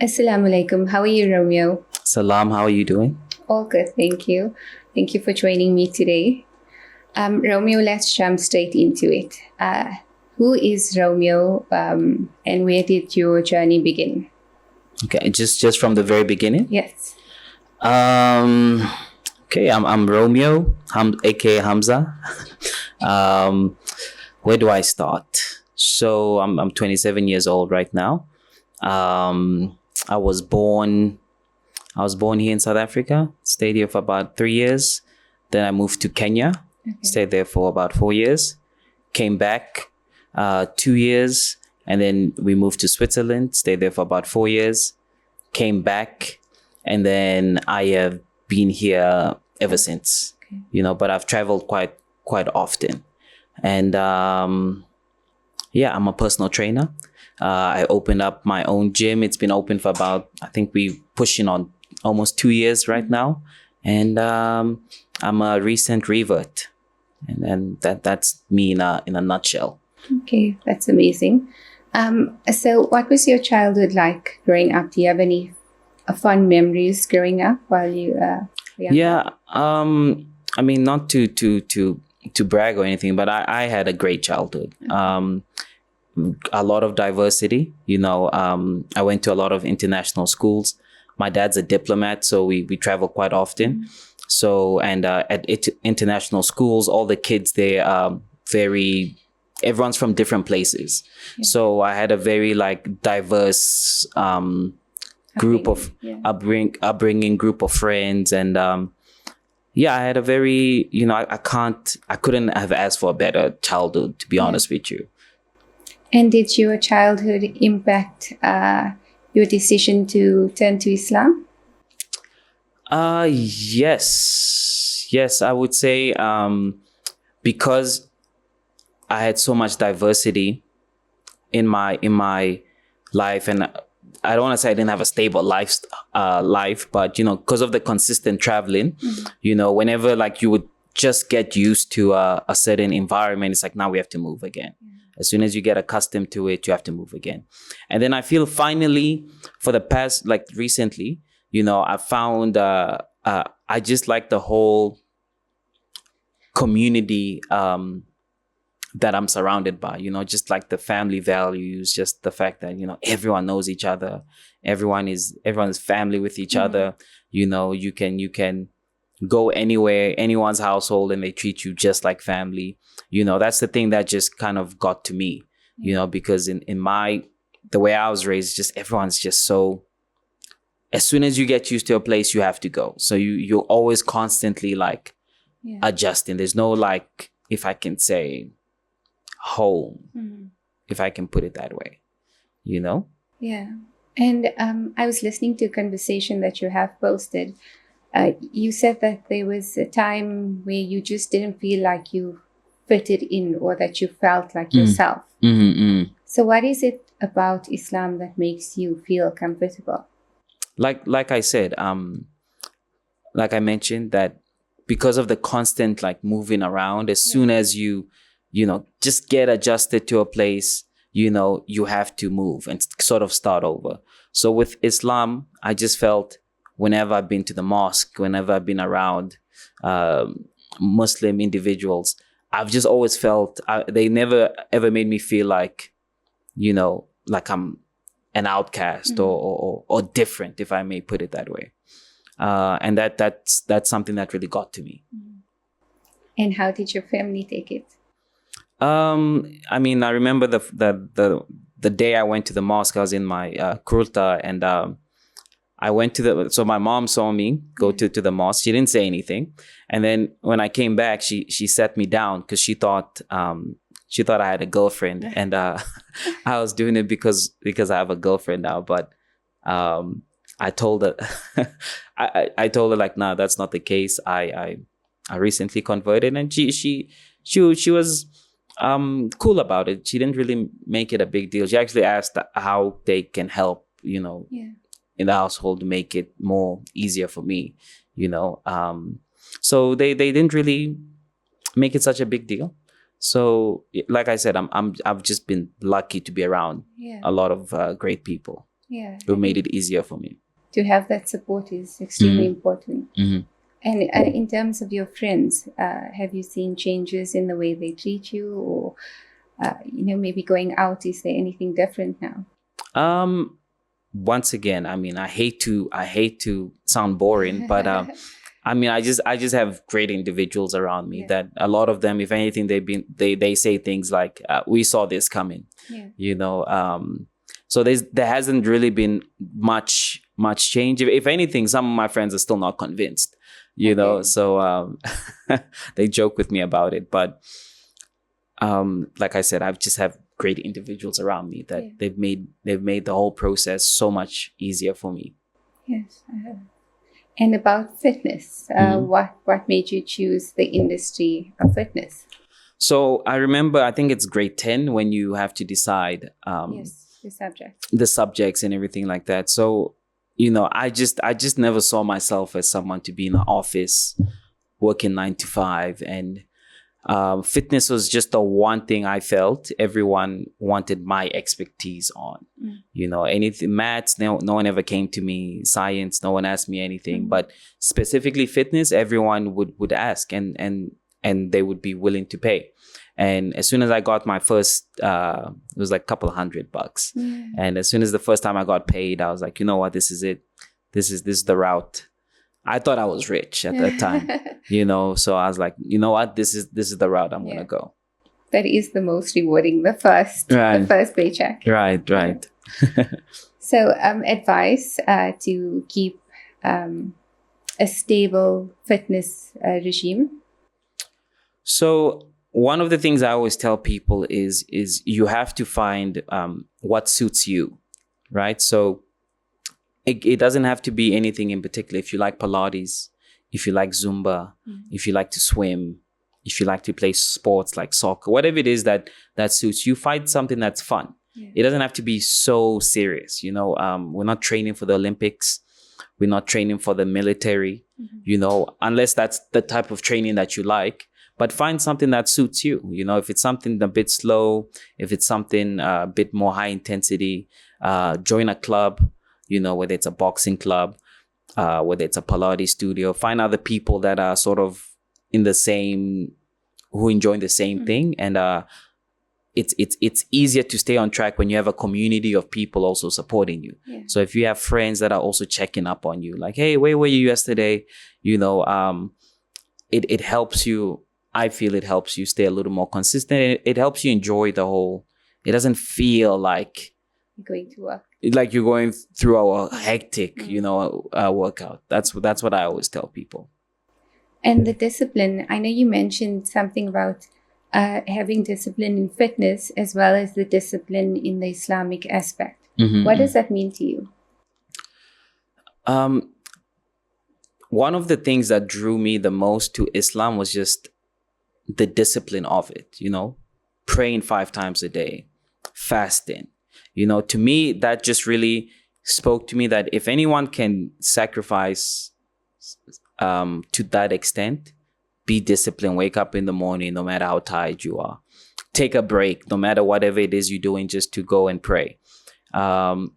Assalamu alaikum. How are you, Romeo? Salam, how are you doing? All good, thank you. Thank you for joining me today. Romeo, let's jump straight into it. Who is Romeo, and where did your journey begin? Okay, just from the very beginning. Yes. Um, okay, I'm Romeo, aka Hamza. um, where do I start? So I'm 27 years old right now. Um, I was born I was born here in South Africa. Stayed here for about 3 years. Then I moved to Kenya. Okay. Stayed there for about 4 years. Came back 2 years, and then we moved to Switzerland. Stayed there for about 4 years. Came back, and then I have been here ever since. Okay. But I've traveled quite often, and yeah, I'm a personal trainer. I opened up my own gym. It's been open for about, I think we pushing on almost 2 years right now. And I'm a recent revert. And then that's me in a nutshell. Okay, that's amazing. So what was your childhood like growing up? Do you have any fun memories growing up while you were young? Yeah. I mean, not to brag or anything, but I had a great childhood. A lot of diversity. I went to a lot of international schools. My dad's a diplomat, so we travel quite often. So, and at international schools, all the kids there are everyone's from different places. Yeah. So I had a very diverse group of upbringing, group of friends, and yeah, I had a very I couldn't have asked for a better childhood, to be honest with you. And did your childhood impact your decision to turn to Islam? Yes, I would say because I had so much diversity in my life, and I don't want to say I didn't have a stable life, but because of the consistent traveling, whenever you would just get used to a certain environment, it's like, now we have to move again. As soon as you get accustomed to it, you have to move again. And then I feel finally, for the past, recently, I found I just like the whole community that I'm surrounded by, just like the family values, just the fact that, everyone knows each other. Everyone's family with each other. You can go anywhere, anyone's household, and they treat you just like family. That's the thing that just kind of got to me, because in the way I was raised, just everyone's just so, as soon as you get used to a place, you have to go. So you're always constantly adjusting. There's no if I can say home, if I can put it that way, Yeah. And I was listening to a conversation that you have posted. You said that there was a time where you just didn't feel like you fitted in, or that you felt like yourself. So what is it about Islam that makes you feel comfortable? Like I said, like I mentioned, that because of the constant moving around, as soon as you just get adjusted to a place, you have to move and sort of start over. So with Islam, I just felt, whenever I've been to the mosque, whenever I've been around Muslim individuals, I've just always felt they never ever made me feel like I'm an outcast or different, if I may put it that way. And that's something that really got to me. And how did your family take it? I mean, I remember the day I went to the mosque. I was in my kurta, and I went so my mom saw me go to the mosque. She didn't say anything. And then when I came back, she sat me down because she thought I had a girlfriend, and I was doing it because I have a girlfriend now. But I told her, I told her nah, that's not the case. I recently converted, and she was cool about it. She didn't really make it a big deal. She actually asked how they can help, in the household to make it more easier for me, so they didn't really make it such a big deal. So like I said, I've just been lucky to be around a lot of great people. Yeah. It made it easier for me. To have that support is extremely important. Mhm. And in terms of your friends, have you seen changes in the way they treat you, or maybe going out? Is there anything different now? Once again, I mean, I hate to sound boring, but I mean, I just have great individuals around me Yeah. that a lot of them, if anything, they say things like, "We saw this coming," Yeah. you know. So there hasn't really been much change. If anything, some of my friends are still not convinced, you know. Okay. So they joke with me about it, but like I said, I've just have great individuals around me that Yeah. they've made the whole process so much easier for me. Yes. And about fitness, what made you choose the industry of fitness? So I remember, I think it's grade 10 when you have to decide Yes, the subject. the subjects and everything like that. So, you know, I just never saw myself as someone to be in the office working 9 to 5, and fitness was just the one thing I felt everyone wanted my expertise on. You know, anything maths, no one ever came to me. Science, no one asked me anything. But specifically fitness, everyone would ask, and they would be willing to pay. And as soon as I got my first, it was like a couple of $100. Yeah. And as soon as the first time I got paid, I was like, you know what, this is it. This is the route. I thought I was rich at that time, you know. So I was like, you know what, this is the route I'm gonna go. That is the most rewarding, the first paycheck. Right. So, advice to keep a stable fitness regime. So one of the things I always tell people is you have to find what suits you, right? So it doesn't have to be anything in particular. If you like Pilates, if you like Zumba, if you like to swim, if you like to play sports like soccer, whatever it is that suits you, find something that's fun. Yeah. It doesn't have to be so serious. You know, we're not training for the Olympics. We're not training for the military, you know, unless that's the type of training that you like. But find something that suits you. You know, if it's something a bit slow, if it's something a bit more high intensity, join a club. You know, whether it's a boxing club, whether it's a Pilates studio, find other people that are sort of in the same, who enjoy the same thing. And it's easier to stay on track when you have a community of people also supporting you. Yeah. So if you have friends that are also checking up on you, like, hey, where were you yesterday? You know, it helps you. I feel it helps you stay a little more consistent. It helps you enjoy the whole, it doesn't feel like going to work. Like you're going through a hectic, you know, workout. That's what I always tell people. And the discipline, I know you mentioned something about having discipline in fitness as well as the discipline in the Islamic aspect. What does that mean to you? One of the things that drew me the most to Islam was just the discipline of it, you know, praying 5 times a day, fasting. You know, to me, that just really spoke to me that if anyone can sacrifice to that extent, be disciplined, wake up in the morning, no matter how tired you are, take a break, no matter whatever it is you're doing, just to go and pray. To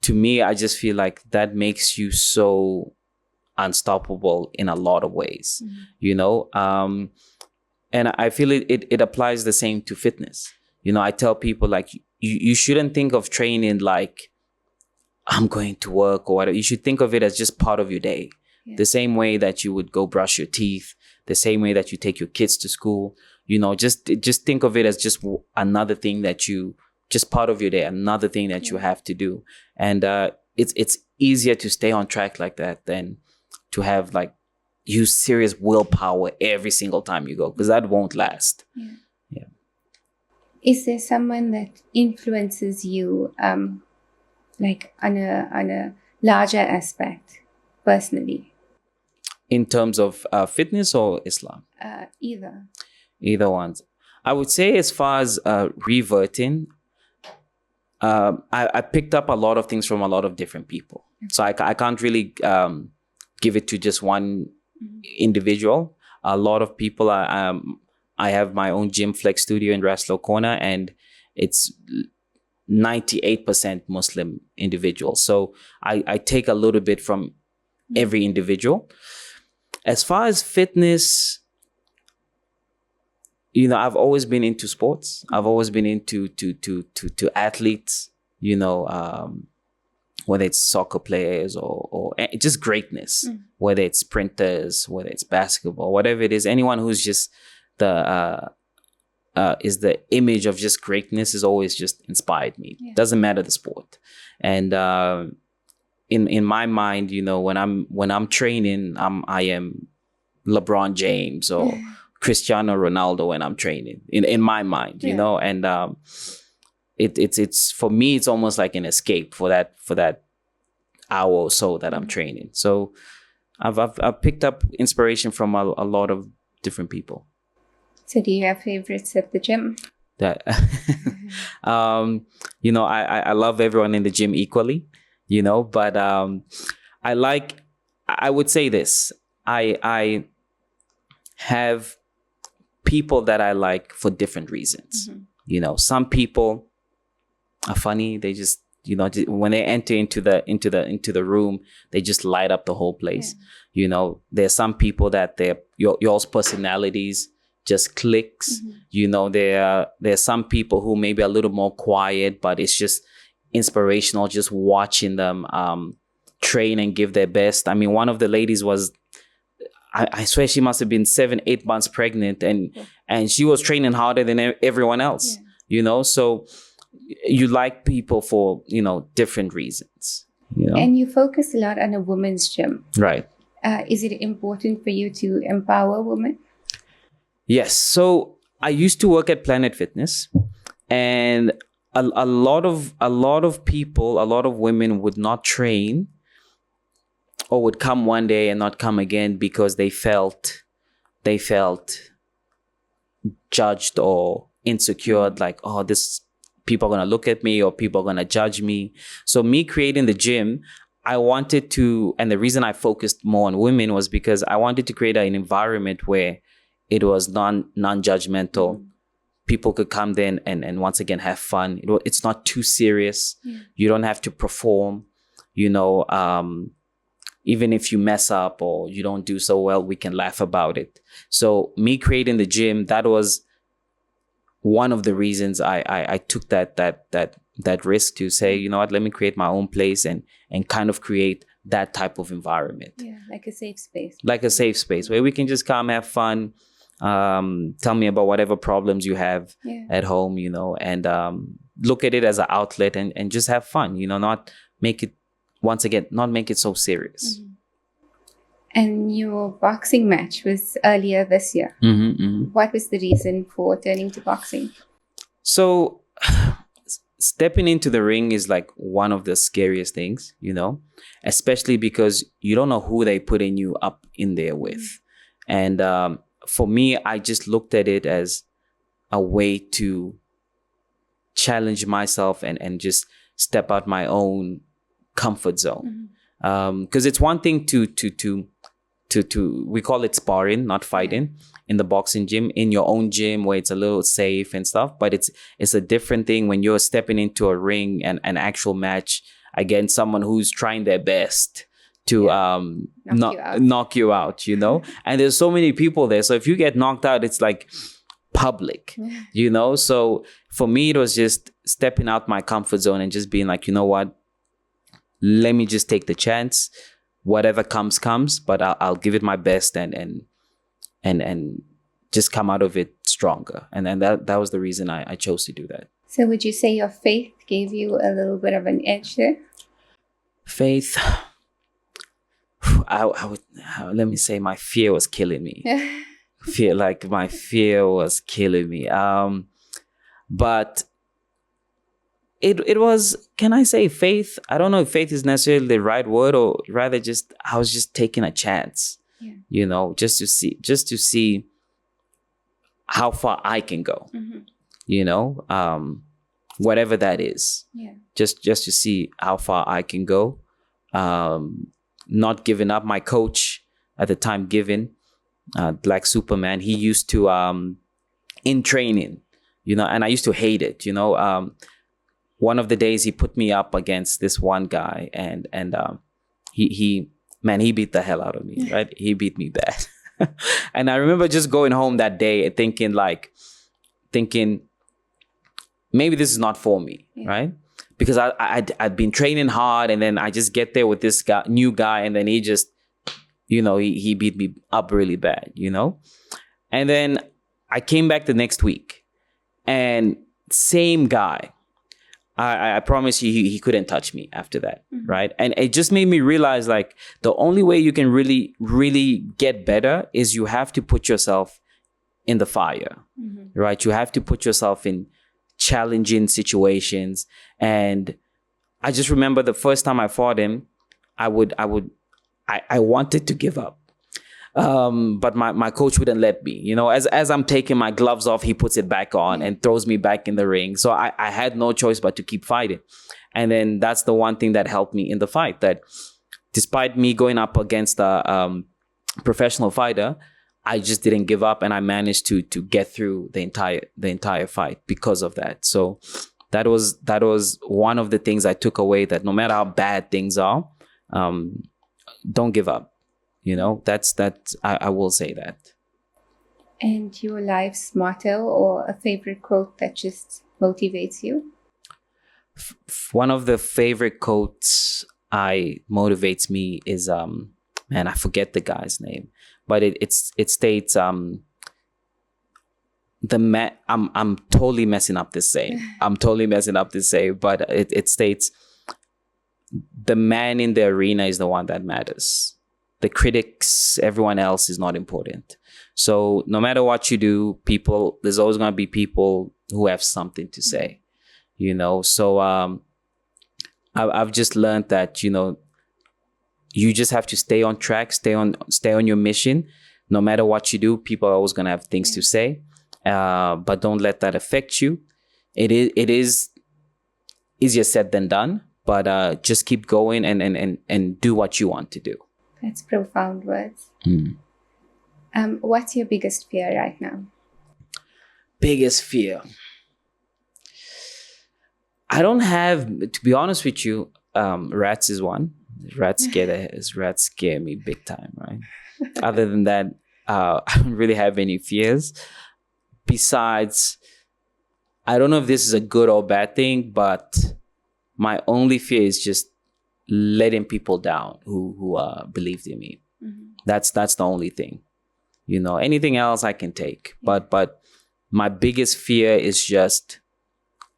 me, I just feel like that makes you so unstoppable in a lot of ways, you know? And I feel it applies the same to fitness. You know, I tell people like, you shouldn't think of training like I'm going to work or whatever. You should think of it as just part of your day. Yeah. The same way that you would go brush your teeth, the same way that you take your kids to school, you know, just think of it as just another thing just part of your day, another thing that you have to do. And it's easier to stay on track like that than to have like use serious willpower every single time you go, because that won't last. Yeah. Is there someone that influences you, like on a larger aspect, personally? In terms of fitness or Islam? Either ones. I would say as far as reverting, I picked up a lot of things from a lot of different people. So I can't really give it to just one individual. A lot of people I have my own gym flex studio in Raslo Corner, and it's 98% Muslim individuals. So I take a little bit from every individual. As far as fitness, I've always been into sports. I've always been into to athletes, whether it's soccer players or just greatness, whether it's sprinters, whether it's basketball, whatever it is, anyone who's just is the image of just greatness has always just inspired me. Yeah. Doesn't matter the sport. And in my mind, when I'm training, I am LeBron James or Cristiano Ronaldo when I'm training. In my mind, and it's for me, it's almost like an escape for that hour or so that I'm training. So I've picked up inspiration from a lot of different people. So do you have favorites at the gym? That I love everyone in the gym equally, but I would say this. I have people that I like for different reasons. Some people are funny. They just, when they enter into the room, they just light up the whole place. Yeah. There's some people that y'all's personalities just clicks. There's some people who may be a little more quiet, but it's just inspirational just watching them train and give their best. I mean, one of the ladies was, I swear she must have been 7-8 months pregnant, and she was training harder than everyone else. Yeah. So you like people for different reasons. And you focus a lot on a women's gym, right? Is it important for you to empower women? Yes. So I used to work at Planet Fitness, and a lot of people, a lot of women would not train or would come one day and not come again because they felt judged or insecure, like, oh, this people are going to look at me or people are going to judge me. So me creating the gym, I wanted to, and the reason I focused more on women was because I wanted to create an environment where it was non-judgmental. People could come then and once again have fun. It's not too serious. Yeah. You don't have to perform. Even if you mess up or you don't do so well, we can laugh about it. So me creating the gym, that was one of the reasons I took that risk to say, you know what, let me create my own place and kind of create that type of environment. Yeah, like a safe space. Like a safe space where we can just come have fun. Tell me about whatever problems you have at home, and look at it as an outlet and just have fun, not make it, once again, not make it so serious. Mm-hmm. And your boxing match was earlier this year. Mm-hmm, mm-hmm. What was the reason for turning to boxing? So stepping into the ring is like one of the scariest things, especially because you don't know who they putting you up in there with. Mm-hmm. And for me, I just looked at it as a way to challenge myself and just step out my own comfort zone. Because it's one thing to we call it sparring, not fighting, in the boxing gym, in your own gym where it's a little safe and stuff. But it's a different thing when you're stepping into a ring and an actual match against someone who's trying their best to knock you out, and there's so many people there. So if you get knocked out, it's like public, So for me, it was just stepping out my comfort zone and just being like, you know what, let me just take the chance. Whatever comes, but I'll give it my best and just come out of it stronger. And then that was the reason I chose to do that. So would you say your faith gave you a little bit of an edge there? Faith, let me say my fear was killing me. My fear was killing me. But it was, can I say faith? I don't know if faith is necessarily the right word, or rather just, I was just taking a chance, just to see how far I can go, whatever that is, just to see how far I can go. Not giving up. My coach at the time, Black Superman, he used to, in training, and I used to hate it, one of the days he put me up against this one guy, and he beat the hell out of me, right? He beat me bad. And I remember just going home that day thinking maybe this is not for me, right? Because I'd been training hard, and then I just get there with this new guy, and then he just, he beat me up really bad, And then I came back the next week, and same guy. I promise you, he couldn't touch me after that, right? And it just made me realize, like, the only way you can really, really get better is you have to put yourself in the fire, right? You have to put yourself in challenging situations. And I just remember the first time I fought him, I wanted to give up. But my coach wouldn't let me, as I'm taking my gloves off, he puts it back on and throws me back in the ring. So I had no choice but to keep fighting. And then that's the one thing that helped me in the fight, that despite me going up against a professional fighter, I just didn't give up, and I managed to get through the entire fight because of that. So that was one of the things I took away, that no matter how bad things are, don't give up. I will say that. And your life's motto or a favorite quote that just motivates you? One of the favorite quotes motivates me is I forget the guy's name, but it states I'm totally messing up this saying. But it states, the man in the arena is the one that matters. The critics, everyone else is not important. So no matter what you do, there's always going to be people who have something to say, So I've just learned that, you just have to stay on track, stay on your mission. No matter what you do, people are always going to have things to say, but don't let that affect you. It is easier said than done, but just keep going and do what you want to do. That's profound words. What's your biggest fear right now? Biggest fear. I don't have, to be honest with you, rats is one. Rats scare me big time, right? Other than that, I don't really have any fears. Besides, I don't know if this is a good or bad thing, but my only fear is just letting people down who believed in me. That's the only thing. Anything else I can take, but my biggest fear is just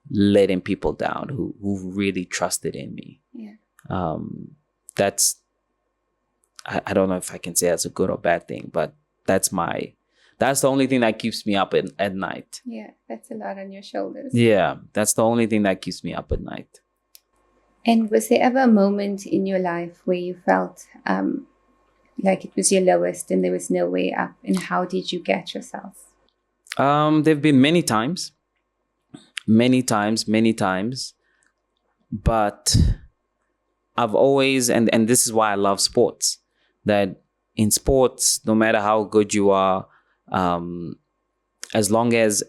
letting people down who really trusted in me. That's I don't know if I can say that's a good or bad thing, but that's the only thing that keeps me up at night. Yeah, that's a lot on your shoulders. Yeah, that's the only thing that keeps me up at night. And was there ever a moment in your life where you felt like it was your lowest and there was no way up? And how did you get yourself? There've been many times, but I've always, and this is why I love sports, that in sports, no matter how good you are, as long as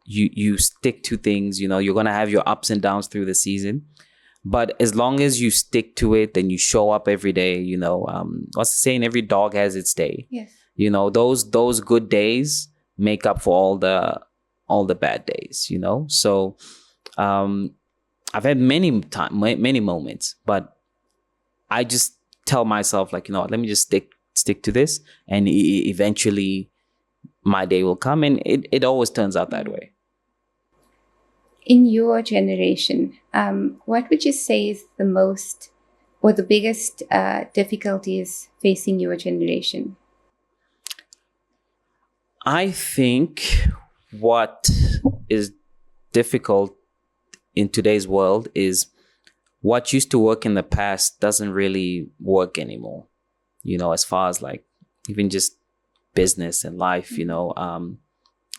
you stick to things, you're going to have your ups and downs through the season. But as long as you stick to it and you show up every day, what's the saying? Every dog has its day. Yes. Those good days make up for all the bad days, So I've had many moments, but I just tell myself, like, let me just stick to this, and eventually my day will come, and it always turns out that way. In your generation, what would you say is the most or the biggest difficulties facing your generation? I think what is difficult in today's world is what used to work in the past doesn't really work anymore. As far as like even just business and life,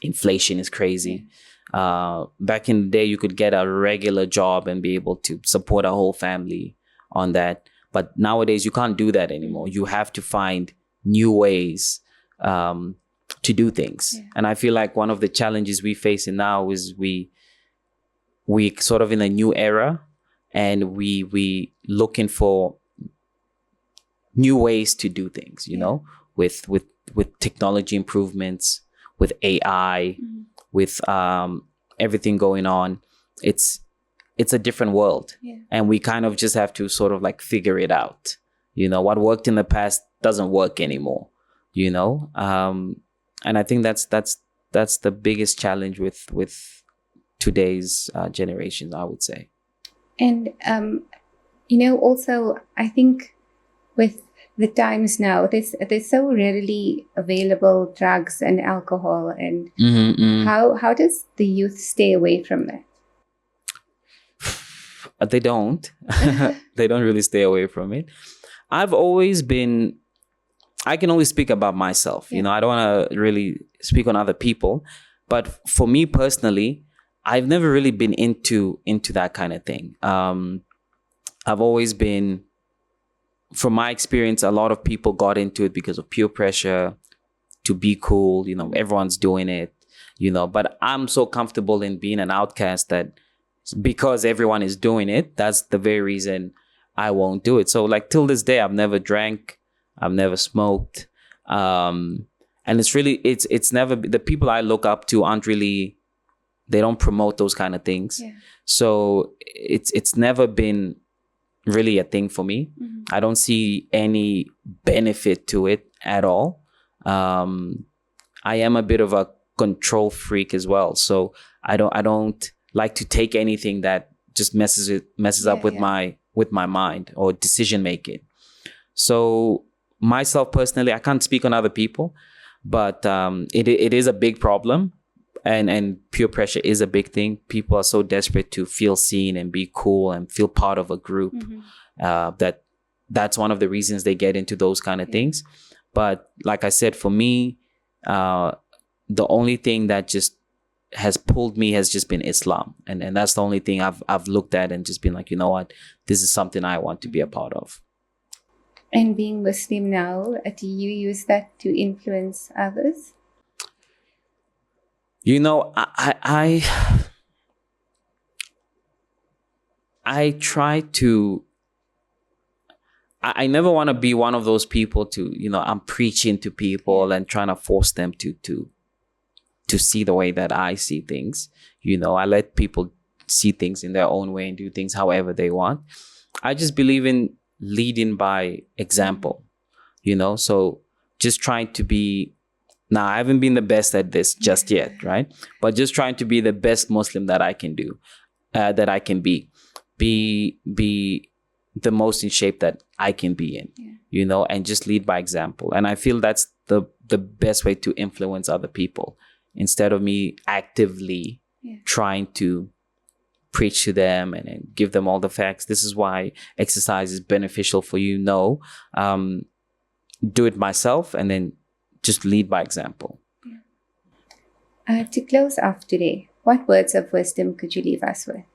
inflation is crazy. Back in the day, you could get a regular job and be able to support a whole family on that. But nowadays, you can't do that anymore. You have to find new ways to do things. Yeah. And I feel like one of the challenges we face now is we we sort of in a new era, and we looking for new ways to do things, you know, with technology improvements, with AI, with everything going on. It's a different world, and we kind of just have to sort of like figure it out. You know, what worked in the past doesn't work anymore. You know, and I think that's the biggest challenge with today's generations, I would say. And also, I think with the times now, there's so readily available drugs and alcohol, and how does the youth stay away from that? They don't. They don't really stay away from it. I've always been. I can only speak about myself. You know, I don't want to really speak on other people. But for me personally, I've never really been into that kind of thing. I've always been, from my experience, a lot of people got into it because of peer pressure, to be cool. You know, everyone's doing it, you know, but I'm so comfortable in being an outcast that because everyone is doing it, that's the very reason I won't do it. So like till this day, I've never drank. I've never smoked. And it's never, the people I look up to aren't really, they don't promote those kind of things. Yeah. So it's never been really a thing for me. I don't see any benefit to it at all. I am a bit of a control freak as well. So I don't like to take anything that just messes up with my mind or decision making. So myself personally, I can't speak on other people, but it is a big problem, and peer pressure is a big thing. People are so desperate to feel seen and be cool and feel part of a group, that's one of the reasons they get into those kind of things. But like I said, for me, the only thing that just has pulled me has just been Islam, and that's the only thing I've looked at and just been like, you know what, this is something I want to be a part of. And being Muslim now, do you use that to influence others? You know, I try to. I never want to be one of those people to, you know, I'm preaching to people and trying to force them to see the way that I see things. You know, I let people see things in their own way and do things however they want. I just believe in leading by example, you know, so just trying to be, now I haven't been the best at this just yet, right? But just trying to be the best Muslim that I can do, that I can be the most in shape that I can be in, you know, and just lead by example. And I feel that's the best way to influence other people, instead of me actively trying to preach to them and give them all the facts. This is why exercise is beneficial for you. No, do it myself and then just lead by example. To close off today, what words of wisdom could you leave us with?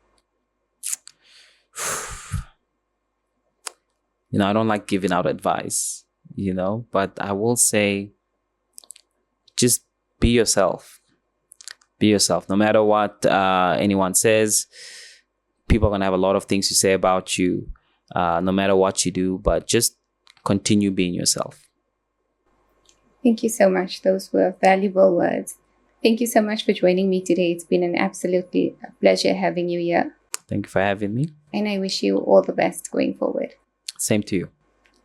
You know, I don't like giving out advice, you know, but I will say, just be yourself. Be yourself. No matter what anyone says, people are going to have a lot of things to say about you, no matter what you do, but just continue being yourself. Thank you so much. Those were valuable words. Thank you so much for joining me today. It's been an absolutely pleasure having you here. Thank you for having me. And I wish you all the best going forward. Same to you.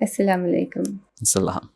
Assalamu alaikum. Assalam.